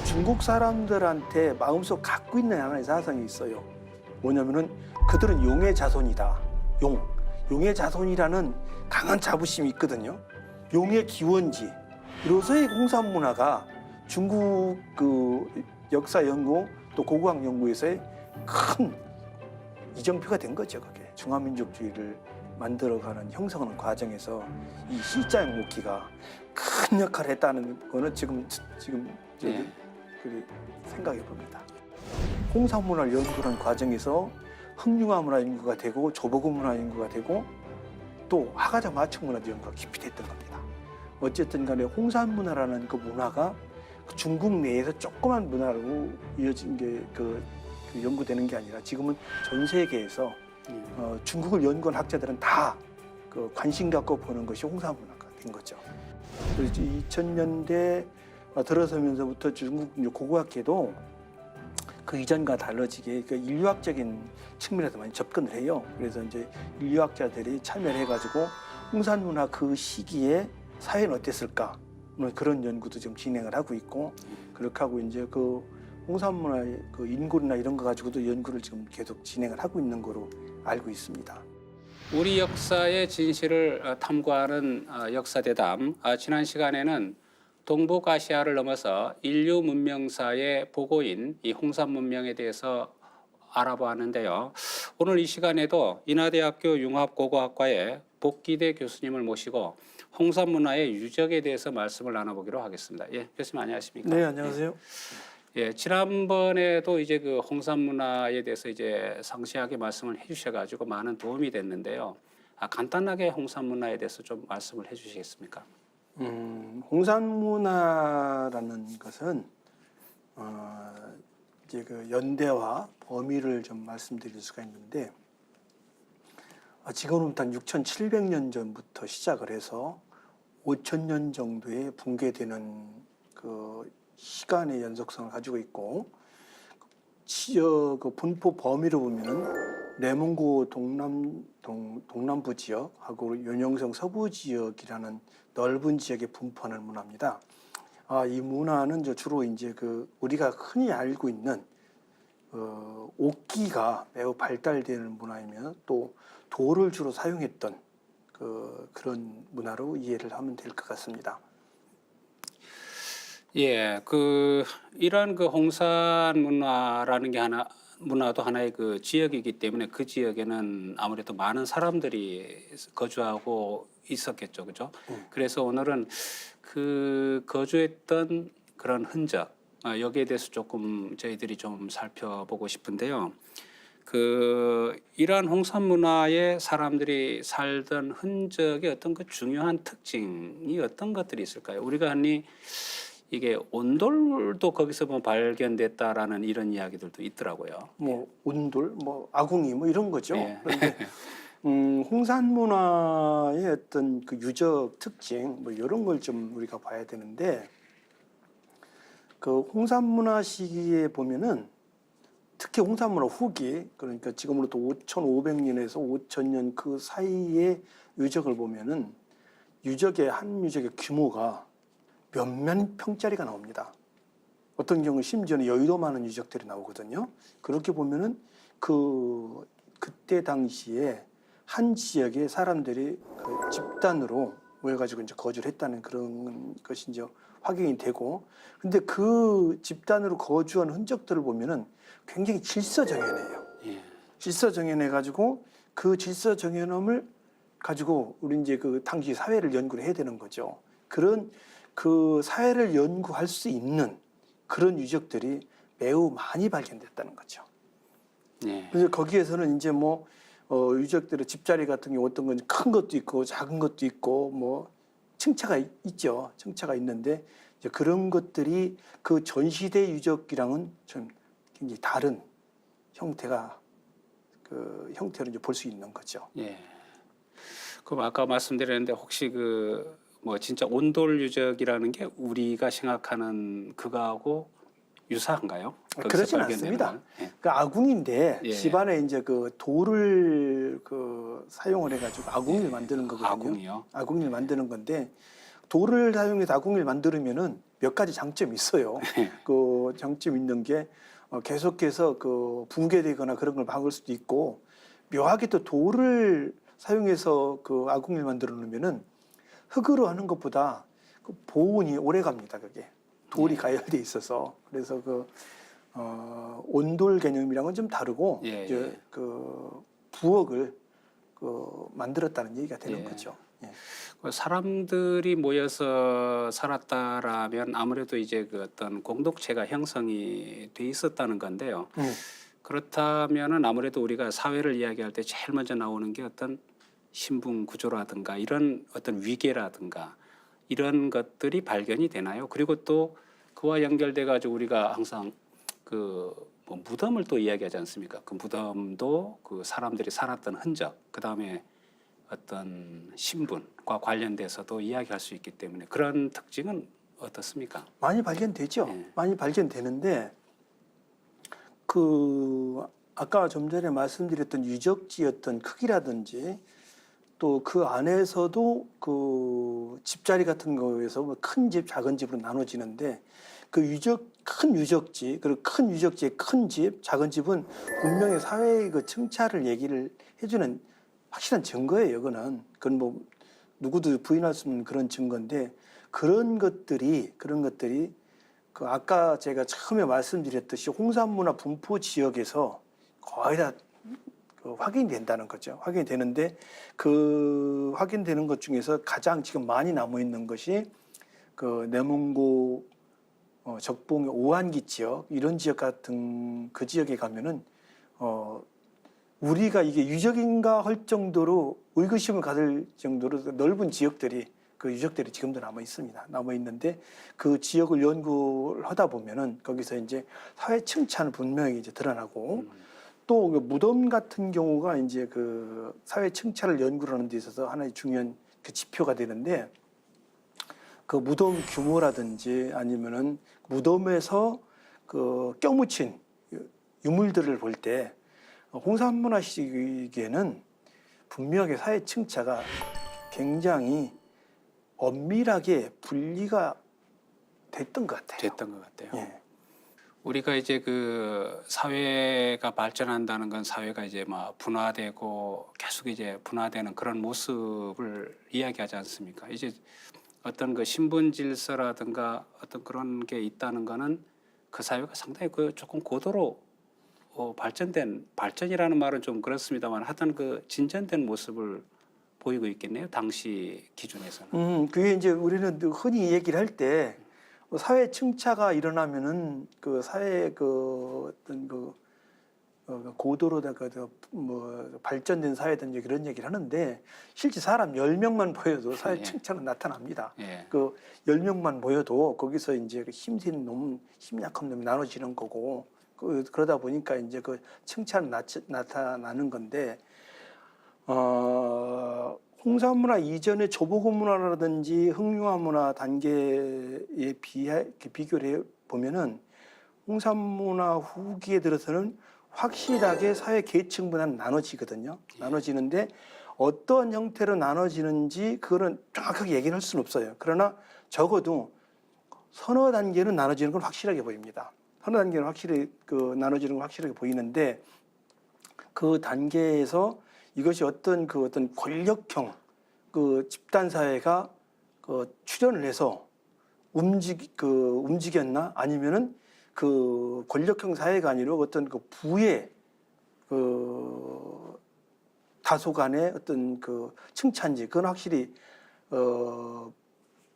중국 사람들한테 마음속 갖고 있는 하나의 사상이 있어요. 뭐냐면은 그들은 용의 자손이다. 용의 자손이라는 강한 자부심이 있거든요. 용의 기원지. 이로서의 홍산 문화가 중국 그 역사 연구 또 고고학 연구에서의 큰 이정표가 된 거죠. 그게 중화민족주의를 만들어가는 형성하는 과정에서 이 시자형 목기가 큰 역할을 했다는 거는 지금 저기 생각해 봅니다. 홍산 문화를 연구하는 과정에서 흥융화 문화 연구가 되고 조보고 문화 연구가 되고 또 화가자 마청 문화도 연구가 깊이 됐던 겁니다. 어쨌든 간에 홍산 문화라는 그 문화가 중국 내에서 조그만 문화로 이어진 게 그 연구되는 게 아니라 지금은 전 세계에서 중국을 연구한 학자들은 다 그 관심 갖고 보는 것이 홍산 문화가 된 거죠. 그래서 2000년대 들어서면서부터 중국 고고학계도 그 이전과 달라지게 그 인류학적인 측면에서 많이 접근을 해요. 그래서 이제 인류학자들이 참여를 해가지고 홍산 문화 그 시기에 사회는 어땠을까? 뭐 그런 연구도 지금 진행을 하고 있고 그렇게 하고 이제 그 홍산 문화의 그 인골이나 이런 거 가지고도 연구를 지금 계속 진행을 하고 있는 거로 알고 있습니다. 우리 역사의 진실을 탐구하는 역사대담. 지난 시간에는 동북아시아를 넘어서 인류 문명사의 보고인 이 홍산 문명에 대해서 알아보았는데요. 오늘 이 시간에도 인하대학교 융합고고학과의 복기대 교수님을 모시고 홍산 문화의 유적에 대해서 말씀을 나눠보기로 하겠습니다. 예, 교수님 안녕하십니까? 네, 안녕하세요. 예, 지난번에도 이제 그 홍산 문화에 대해서 이제 상세하게 말씀을 해주셔가지고 많은 도움이 됐는데요. 간단하게 홍산 문화에 대해서 좀 말씀을 해주시겠습니까? 홍산 문화라는 것은 이제 그 연대와 범위를 좀 말씀드릴 수가 있는데 지금부터 한 6,700년 전부터 시작을 해서 5,000년 정도의 붕괴되는 그 시간의 연속성을 가지고 있고 지역 그 분포 범위로 보면은 내몽고 동남부 지역하고 연영성 서부 지역이라는 넓은 지역에 분포하는 문화입니다. 이 문화는 주로 이제 그 우리가 흔히 알고 있는 옥기가 매우 발달되는 문화이며 또 돌을 주로 사용했던 그런 문화로 이해를 하면 될 것 같습니다. 예, 이런 그 홍산 문화라는 게 문화도 하나의 그 지역이기 때문에 그 지역에는 아무래도 많은 사람들이 거주하고 있었겠죠, 그죠? 그래서 오늘은 그 거주했던 그런 흔적, 여기에 대해서 조금 저희들이 좀 살펴보고 싶은데요. 이러한 홍산 문화에 사람들이 살던 흔적의 어떤 그 중요한 특징이 어떤 것들이 있을까요? 우리가 흔히 이게 온돌도 거기서 뭐 발견됐다라는 이런 이야기들도 있더라고요. 뭐 온돌, 뭐 아궁이, 뭐 이런 거죠. 예. 그런데 홍산 문화의 어떤 그 유적 특징, 뭐 이런 걸 좀 우리가 봐야 되는데 그 홍산 문화 시기에 보면은 특히 홍산 문화 후기, 그러니까 지금으로부터 5,500년에서 5,000년 그 사이의 유적을 보면은 한 유적의 규모가 몇몇 평짜리가 나옵니다. 어떤 경우 심지어는 여유도 많은 유적들이 나오거든요. 그렇게 보면은 그때 당시에 한 지역의 사람들이 그 집단으로 모여가지고 이제 거주를 했다는 그런 것이 이제 확인이 되고, 근데 그 집단으로 거주한 흔적들을 보면은 굉장히 질서정연해요. 예. 질서정연해가지고 그 질서정연함을 가지고 우리 이제 그 당시 사회를 연구를 해야 되는 거죠. 그런 그 사회를 연구할 수 있는 그런 유적들이 매우 많이 발견됐다는 거죠. 예. 그래서 거기에서는 이제 뭐 유적들의 집자리 같은 경우 어떤 건 큰 것도 있고 작은 것도 있고 뭐 층차가 있죠. 층차가 있는데 이제 그런 것들이 그 전시대 유적이랑은 좀 굉장히 다른 형태로 이제 볼 수 있는 거죠. 예. 그럼 아까 말씀드렸는데 혹시 뭐 진짜 온돌 유적이라는 게 우리가 생각하는 그거하고 유사한가요? 그렇진 않습니다. 예. 그 아궁인데 예. 집안에 이제 그 돌을 사용을 해가지고 아궁이를 만드는 거거든요. 아궁이요? 아궁이를 만드는 건데 돌을 사용해서 아궁이를 만들면은 몇 가지 장점이 있어요. 그 장점 있는 게 계속해서 그 붕괴되거나 그런 걸 막을 수도 있고, 묘하게 또 돌을 사용해서 그 아궁이를 만들어 놓으면은 흙으로 하는 것보다 그 보온이 오래 갑니다. 그게 돌이 가열돼 있어서. 그래서 그 온돌 개념이랑은 좀 다르고 예, 이제 예. 그 부엌을 그 만들었다는 얘기가 되는 예. 거죠. 예. 그 사람들이 모여서 살았다라면 아무래도 이제 그 어떤 공동체가 형성이 돼 있었다는 건데요. 그렇다면은 아무래도 우리가 사회를 이야기할 때 제일 먼저 나오는 게 어떤 신분 구조라든가 이런 어떤 위계라든가 이런 것들이 발견이 되나요? 그리고 또 그와 연결돼 가지고 우리가 항상 그 뭐 무덤을 또 이야기하지 않습니까? 그 무덤도 그 사람들이 살았던 흔적, 그 다음에 어떤 신분과 관련돼서도 이야기할 수 있기 때문에 그런 특징은 어떻습니까? 많이 발견되죠. 예. 많이 발견되는데 그 아까 좀 전에 말씀드렸던 유적지였던 크기라든지 또 그 안에서도 그 집자리 같은 거에서 큰 집, 작은 집으로 나눠지는데 그 큰 유적지, 그리고 큰 유적지의 큰 집, 작은 집은 분명히 사회의 그 층차를 얘기를 해주는 확실한 증거예요. 그건 뭐 누구도 부인할 수 없는 그런 증거인데 그런 것들이 그 아까 제가 처음에 말씀드렸듯이 홍산문화 분포 지역에서 거의 다 확인된다는 거죠. 확인되는데 그 확인되는 것 중에서 가장 지금 많이 남아 있는 것이 그 내문고 적봉의 오한기 지역 이런 지역 같은 그 지역에 가면은 우리가 이게 유적인가 할 정도로 의구심을 가질 정도로 넓은 지역들이 그 유적들이 지금도 남아 있습니다. 남아 있는데 그 지역을 연구를 하다 보면은 거기서 이제 사회 층차는 분명히 이제 드러나고 또 그 무덤 같은 경우가 이제 그 사회 층차를 연구를 하는 데 있어서 하나의 중요한 그 지표가 되는데 그 무덤 규모라든지 아니면은 무덤에서 그 껴묻힌 유물들을 볼 때 홍산문화 시기에는 분명하게 사회 층차가 굉장히 엄밀하게 분리가 됐던 것 같아요. 됐던 것 같아요. 예. 우리가 이제 그 사회가 발전한다는 건 사회가 이제 막 분화되고 계속 이제 분화되는 그런 모습을 이야기하지 않습니까? 이제 어떤 그 신분 질서라든가 어떤 그런 게 있다는 거는 그 사회가 상당히 그 조금 고도로 발전이라는 말은 좀 그렇습니다만 하여튼 그 진전된 모습을 보이고 있겠네요. 당시 기준에서는. 그게 이제 우리는 흔히 얘기를 할 때 사회 층차가 일어나면은 그 사회 그 어떤 그 고도로다가 뭐 발전된 사회든지 그런 얘기를 하는데 실제 사람 10명만 보여도 사회 예. 층차는 나타납니다. 예. 그 10명만 보여도 거기서 이제 그 힘센 놈, 힘 약한 놈이 나눠지는 거고 그러다 보니까 이제 그 층차는 나타나는 건데 홍산문화 이전의 조보고 문화라든지 흥룡화 문화 단계에 비교를 해 보면은 홍산문화 후기에 들어서는 확실하게 사회 계층분화는 나눠지거든요. 나눠지는데 어떤 형태로 나눠지는지 그거는 정확하게 얘기를 할 수는 없어요. 그러나 적어도 서너 단계는 나눠지는 건 확실하게 보입니다. 서너 단계는 확실히 나눠지는 건 확실하게 보이는데 그 단계에서 이것이 어떤 권력형 그 집단 사회가 출현을 해서 움직였나 아니면은 그 권력형 사회가 아니라 어떤 그 부의 그 다소간의 어떤 그 층차인지 그건 확실히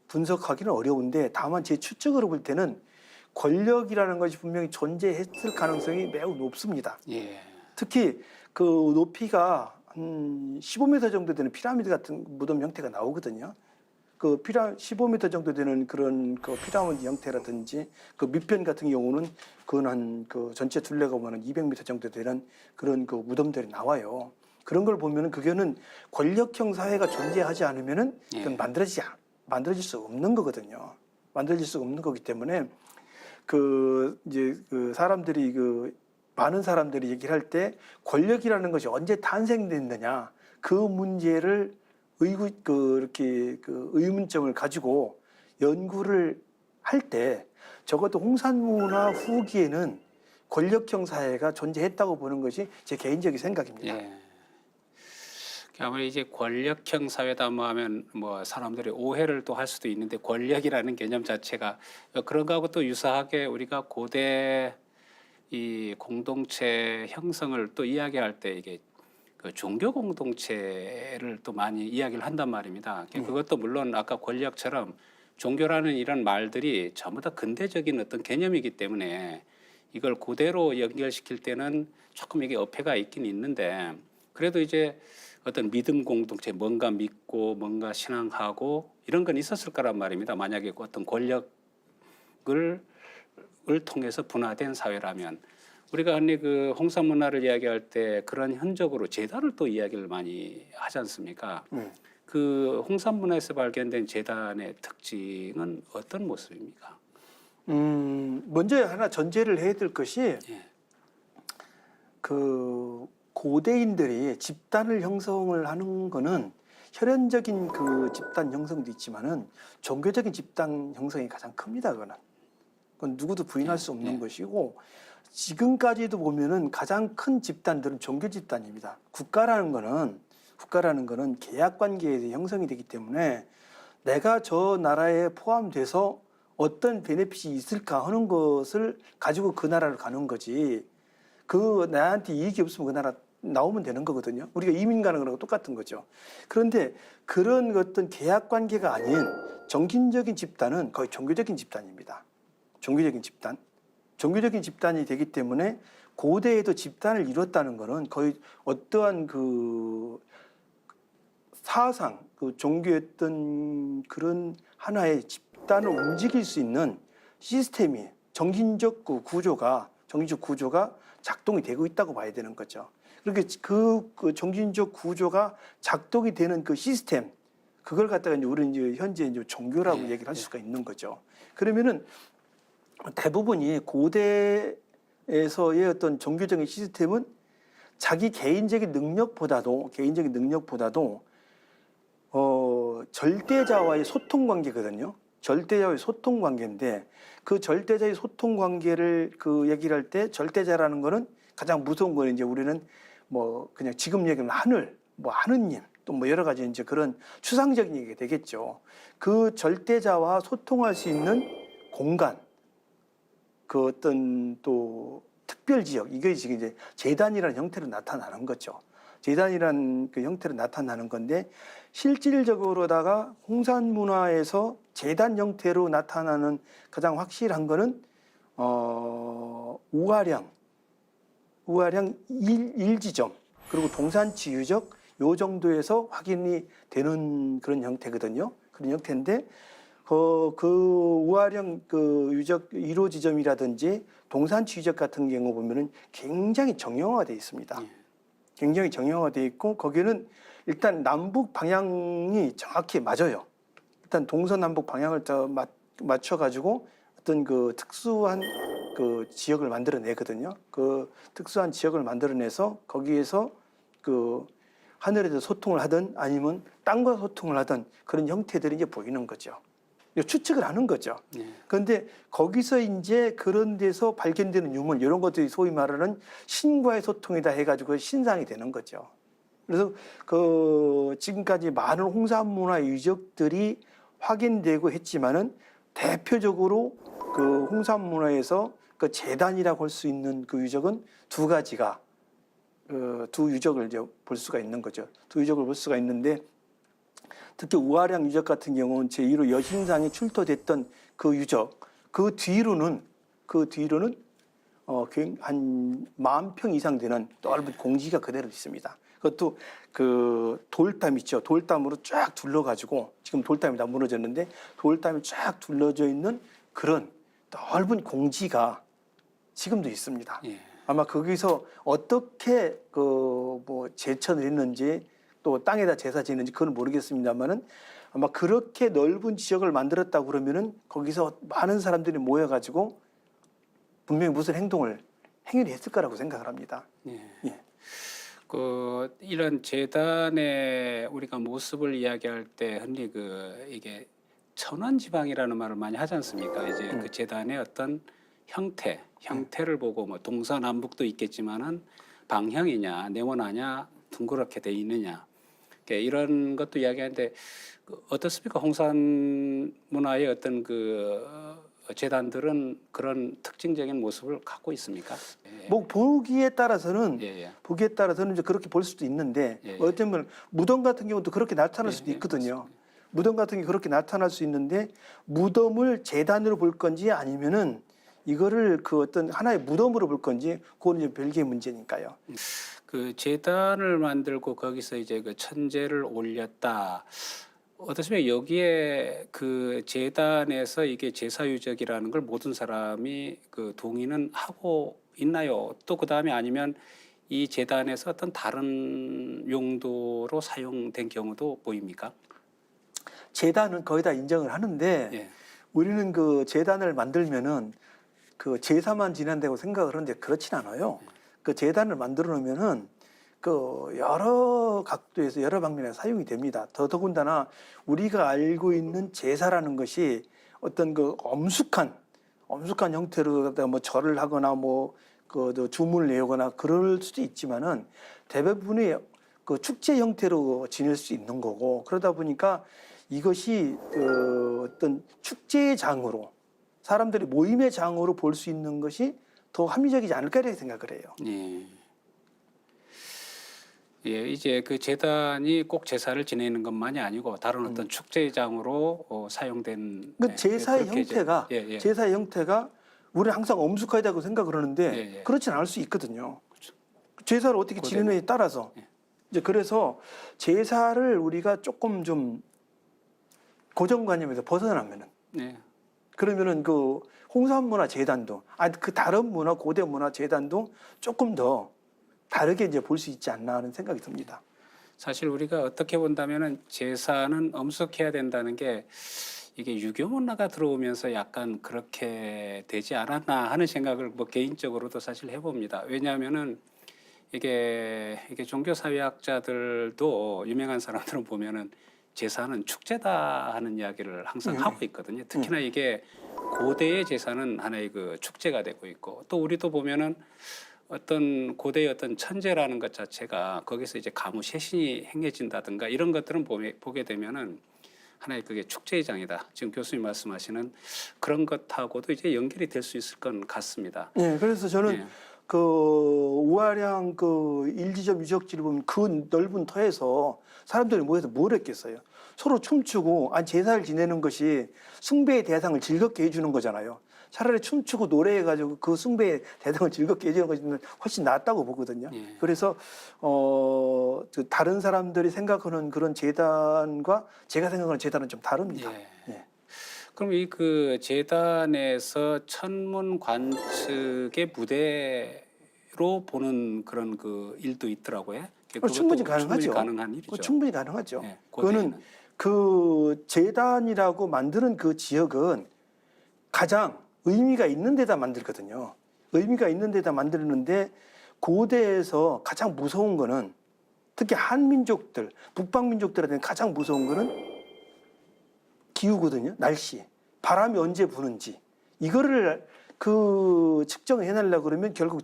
분석하기는 어려운데 다만 제 추측으로 볼 때는 권력이라는 것이 분명히 존재했을 가능성이 매우 높습니다. 예. 특히 그 높이가 한 15m 정도 되는 피라미드 같은 무덤 형태가 나오거든요. 그 15m 정도 되는 그런 그 피라미드 형태라든지 그 밑변 같은 경우는 그건 한 그 전체 둘레가 보면 200m 정도 되는 그런 그 무덤들이 나와요. 그런 걸 보면은 그거는 권력형 사회가 존재하지 않으면은 그건 만들어질 수 없는 거거든요. 만들어질 수 없는 거기 때문에 그 이제 그 사람들이 많은 사람들이 얘기를 할 때 권력이라는 것이 언제 탄생됐느냐 그 문제를 이렇게 그 의문점을 가지고 연구를 할 때 적어도 홍산문화 후기에는 권력형 사회가 존재했다고 보는 것이 제 개인적인 생각입니다. 예. 아무리 이제 권력형 사회다 뭐 하면 뭐 사람들이 오해를 또 할 수도 있는데 권력이라는 개념 자체가 그런 거하고 또 유사하게 우리가 고대 이 공동체 형성을 또 이야기할 때 이게 그 종교 공동체를 또 많이 이야기를 한단 말입니다. 그것도 물론 아까 권력처럼 종교라는 이런 말들이 전부 다 근대적인 어떤 개념이기 때문에 이걸 그대로 연결시킬 때는 조금 이게 어폐가 있긴 있는데 그래도 이제 어떤 믿음 공동체 뭔가 믿고 뭔가 신앙하고 이런 건 있었을 거란 말입니다. 만약에 어떤 권력을 통해서 분화된 사회라면 우리가 흔히 그 홍산 문화를 이야기할 때 그런 현적으로 제단을 또 이야기를 많이 하지 않습니까? 그 홍산 문화에서 발견된 제단의 특징은 어떤 모습입니까? 먼저 하나 전제를 해야 될 것이 예. 그 고대인들이 집단을 형성을 하는 거는 혈연적인 그 집단 형성도 있지만은 종교적인 집단 형성이 가장 큽니다. 그건 누구도 부인할 수 없는 것이고 지금까지도 보면은 가장 큰 집단들은 종교 집단입니다. 국가라는 거는 계약 관계에서 형성이 되기 때문에 내가 저 나라에 포함돼서 어떤 베네핏이 있을까 하는 것을 가지고 그 나라를 가는 거지. 그 나한테 이익이 없으면 그 나라 나오면 되는 거거든요. 우리가 이민 가는 거랑 똑같은 거죠. 그런데 그런 어떤 계약 관계가 아닌 정신적인 집단은 거의 종교적인 집단입니다. 종교적인 집단. 종교적인 집단이 되기 때문에 고대에도 집단을 이뤘다는 것은 거의 어떠한 그 사상, 그 종교였던 그런 하나의 집단을 움직일 수 있는 시스템이 정신적 구조가 작동이 되고 있다고 봐야 되는 거죠. 그렇게 그 정신적 구조가 작동이 되는 그 시스템, 그걸 갖다가 이제 우리는 이제 현재 이제 종교라고 얘기를 할 수가 있는 거죠. 그러면은 대부분이 고대에서의 어떤 종교적인 시스템은 자기 개인적인 능력보다도 절대자와의 소통 관계거든요. 절대자와의 소통 관계인데 그 절대자의 소통 관계를 그 얘기를 할 때 절대자라는 거는 가장 무서운 거는 이제 우리는 뭐 그냥 지금 얘기하면 하늘, 뭐 하느님 또 뭐 여러 가지 이제 그런 추상적인 얘기가 되겠죠. 그 절대자와 소통할 수 있는 공간, 그 어떤 또 특별 지역, 이게 지금 이제 제단이라는 형태로 나타나는 거죠. 제단이라는 그 형태로 나타나는 건데 실질적으로다가 홍산 문화에서 제단 형태로 나타나는 가장 확실한 거는 우아량 1지점 그리고 동산치 유적 요 정도에서 확인이 되는 그런 형태거든요. 그런 형태인데 그 우아령 그 유적 1호 지점이라든지 동산치 유적 같은 경우 보면은 굉장히 정형화가 되어 있습니다. 굉장히 정형화되어 있고 거기는 일단 남북 방향이 정확히 맞아요. 일단 동서남북 방향을 맞춰가지고 어떤 그 특수한 그 지역을 만들어내거든요. 그 특수한 지역을 만들어내서 거기에서 그 하늘에서 소통을 하든 아니면 땅과 소통을 하든 그런 형태들이 이제 보이는 거죠. 추측을 하는 거죠. 그런데 거기서 이제 그런 데서 발견되는 유물 이런 것들이 소위 말하는 신과의 소통이다 해가지고 신상이 되는 거죠. 그래서 그 지금까지 많은 홍산 문화 유적들이 확인되고 했지만은 대표적으로 그 홍산 문화에서 그 제단이라고 할 수 있는 그 유적은 두 가지가 두 유적을 이제 볼 수가 있는 거죠. 두 유적을 볼 수가 있는데 특히 우아량 유적 같은 경우는 제1호 여신상에 출토됐던 그 유적 그 뒤로는 한 10,000평 이상 되는 넓은 공지가 그대로 있습니다. 그것도 그 돌담 있죠. 돌담으로 쫙 둘러가지고 지금 돌담이 다 무너졌는데 돌담이 쫙 둘러져 있는 그런 넓은 공지가 지금도 있습니다. 아마 거기서 어떻게 그 뭐 제천을 했는지 또 땅에다 제사 지는지 그건 모르겠습니다만은 아마 그렇게 넓은 지역을 만들었다고 그러면은 거기서 많은 사람들이 모여가지고 분명히 무슨 행위를 했을 거라고 생각을 합니다. 이런 재단의 우리가 모습을 이야기할 때 흔히 이게 천원지방이라는 말을 많이 하지 않습니까? 이제 그 재단의 어떤 형태를 보고 뭐 동서남북도 있겠지만은 방향이냐 네모나냐 둥그렇게 돼 있느냐 이런 것도 이야기하는데 어떻습니까? 홍산 문화의 어떤 재단들은 그런 특징적인 모습을 갖고 있습니까? 예. 뭐 보기에 따라서는 예. 이제 그렇게 볼 수도 있는데 예, 예. 어쩌면 무덤 같은 경우도 그렇게 나타날 수도 예, 예, 있거든요. 무덤 같은 게 그렇게 나타날 수 있는데 무덤을 재단으로 볼 건지 아니면은 이거를 그 어떤 하나의 무덤으로 볼 건지 그건 이제 별개의 문제니까요. 그 재단을 만들고 거기서 이제 그 천재를 올렸다. 어떻습니까? 여기에 그 재단에서 이게 제사유적이라는 걸 모든 사람이 그 동의는 하고 있나요? 또 그 다음에 아니면 이 재단에서 어떤 다른 용도로 사용된 경우도 보입니까? 재단은 거의 다 인정을 하는데 예. 우리는 그 재단을 만들면은 그 제사만 지낸다고 생각을 하는데 그렇진 않아요. 그 재단을 만들어 놓으면은 그 여러 각도에서 여러 방면에서 사용이 됩니다. 더더군다나 우리가 알고 있는 제사라는 것이 어떤 그 엄숙한 형태로 뭐 절을 하거나 뭐 그 주문을 외우거나 그럴 수도 있지만은 대부분이 그 축제 형태로 지낼 수 있는 거고 그러다 보니까 이것이 어떤 축제의 장으로 사람들이 모임의 장으로 볼 수 있는 것이 더 합리적이지 않을까 이렇게 생각을 해요. 예. 예, 이제 그 재단이 꼭 제사를 지내는 것만이 아니고 다른 어떤 축제장으로 사용된 그 제사의 그렇게 이제- 형태가 예, 예. 제사의 형태가 우리는 항상 엄숙하다고 생각을 하는데 예, 예. 그렇진 않을 수 있거든요. 제사를 어떻게 고대는- 지내느냐에 따라서 예. 이제 그래서 제사를 우리가 조금 좀 고정관념에서 벗어나면은 네. 그러면은 그 홍산문화 재단도 그 다른 문화 고대 문화 재단도 조금 더 다르게 이제 볼 수 있지 않나 하는 생각이 듭니다. 사실 우리가 어떻게 본다면은 제사는 엄숙해야 된다는 게 이게 유교 문화가 들어오면서 약간 그렇게 되지 않았나 하는 생각을 뭐 개인적으로도 사실 해봅니다. 왜냐하면은 이게 종교 사회학자들도 유명한 사람들은 보면은 제사는 축제다 하는 이야기를 항상 하고 있거든요. 특히나 이게 고대의 제사는 하나의 그 축제가 되고 있고 또 우리도 보면은 어떤 고대의 어떤 천재라는 것 자체가 거기서 이제 가무셰신이 행해진다든가 이런 것들은 보게 되면은 하나의 그게 축제의 장이다. 지금 교수님 말씀하시는 그런 것하고도 이제 연결이 될 수 있을 것 같습니다. 네, 그래서 저는 예. 그 우아량 그 일지점 유적지를 보면 그 넓은 터에서 사람들이 모여서 뭘 했겠어요? 서로 춤추고 제사를 지내는 것이 숭배의 대상을 즐겁게 해주는 거잖아요. 차라리 춤추고 노래해가지고 그 숭배의 대상을 즐겁게 해주는 것이 훨씬 낫다고 보거든요. 예. 그래서 그 다른 사람들이 생각하는 그런 재단과 제가 생각하는 재단은 좀 다릅니다. 예. 예. 그럼 이 그 재단에서 천문 관측의 무대로 보는 그런 그 일도 있더라고요. 그것도 충분히 가능하죠. 충분히 가능한 일이죠. 충분히 가능하죠. 예, 그거는 고대에는. 그 재단이라고 만드는 그 지역은 가장 의미가 있는 데다 만들거든요. 의미가 있는 데다 만드는데 고대에서 가장 무서운 거는 특히 한민족들, 북방민족들한테는 가장 무서운 거는 기후거든요. 날씨, 바람이 언제 부는지 이거를 그 측정을 해내려고 그러면 결국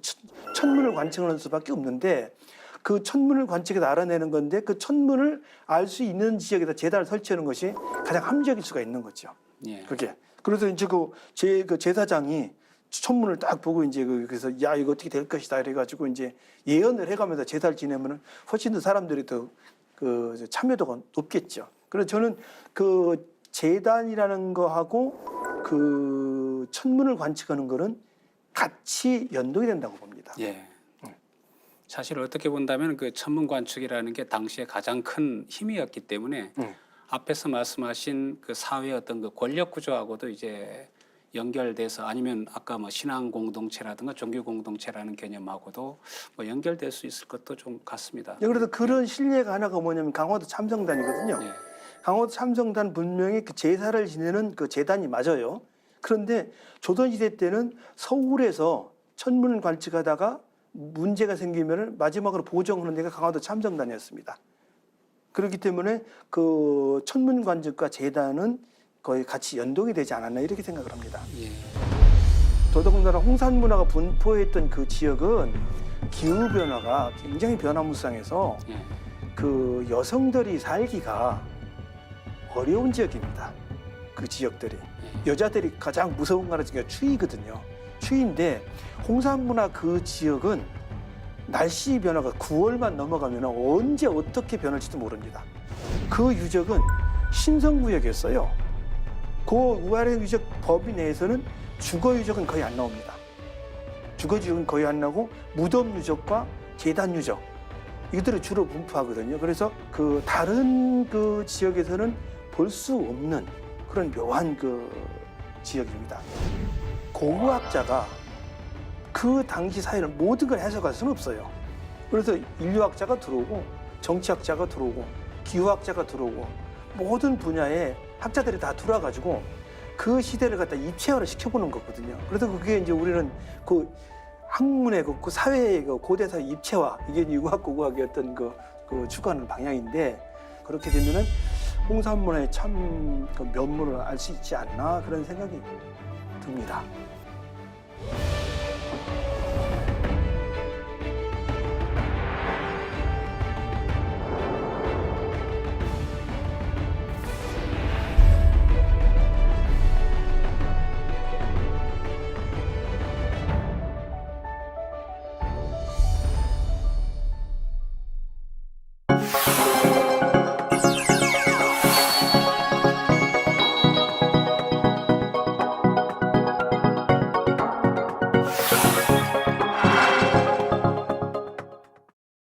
천문을 관측하는 수밖에 없는데 그 천문을 관측해서 알아내는 건데 그 천문을 알 수 있는 지역에다 재단을 설치하는 것이 가장 합리적일 수가 있는 거죠. 예. 그게 그래서 이제 그 제사장이 천문을 딱 보고 이제 그래서 야 이거 어떻게 될 것이다 이래가지고 이제 예언을 해가면서 제사를 지내면은 훨씬 더 사람들이 더 그 참여도가 높겠죠. 그래서 저는 그 제단이라는 거하고 그 천문을 관측하는 거는 같이 연동이 된다고 봅니다. 예. 사실 어떻게 본다면 그 천문 관측이라는 게 당시에 가장 큰 힘이었기 때문에 앞에서 말씀하신 그 사회 어떤 그 권력 구조하고도 이제 연결돼서 아니면 아까 뭐 신앙 공동체라든가 종교 공동체라는 개념하고도 뭐 연결될 수 있을 것도 좀 같습니다. 그래서 그런 신뢰가 하나가 뭐냐면 강화도 참성단이거든요. 예. 강화도 참성단 분명히 그 제사를 지내는 그 제단이 맞아요. 그런데 조선시대 때는 서울에서 천문을 관측하다가 문제가 생기면 마지막으로 보정하는 데가 강화도 참정단이었습니다. 그렇기 때문에 그 천문관측과 재단은 거의 같이 연동이 되지 않았나 이렇게 생각을 합니다. 예. 더더군다나 홍산문화가 분포했던 그 지역은 기후 변화가 굉장히 변화무쌍해서 예. 그 여성들이 살기가 어려운 지역입니다. 그 지역들이 여자들이 가장 무서운 거는 추위거든요. 추위인데 홍산문화 그 지역은 날씨 변화가 9월만 넘어가면 언제 어떻게 변할지도 모릅니다. 그 유적은 신성구역이었어요. 그 우아래 유적 범위 내에서는 주거 유적은 거의 안 나옵니다. 주거 유적은 거의 안 나오고 무덤 유적과 제단 유적 이것들을 주로 분포하거든요. 그래서 그 다른 그 지역에서는 볼 수 없는 그런 묘한 그 지역입니다. 고고학자가 그 당시 사회를 모든 걸 해석할 수는 없어요. 그래서 인류학자가 들어오고 정치학자가 들어오고 기후학자가 들어오고 모든 분야의 학자들이 다 들어와가지고 그 시대를 갖다 입체화를 시켜보는 거거든요. 그래서 그게 이제 우리는 그 학문의 그 사회의 그 고대 사회 입체화 이게 유학 고고학의 어떤 그 추구하는 방향인데 그렇게 되면은 홍산문화의 참 그 면모를 알 수 있지 않나 그런 생각이 듭니다.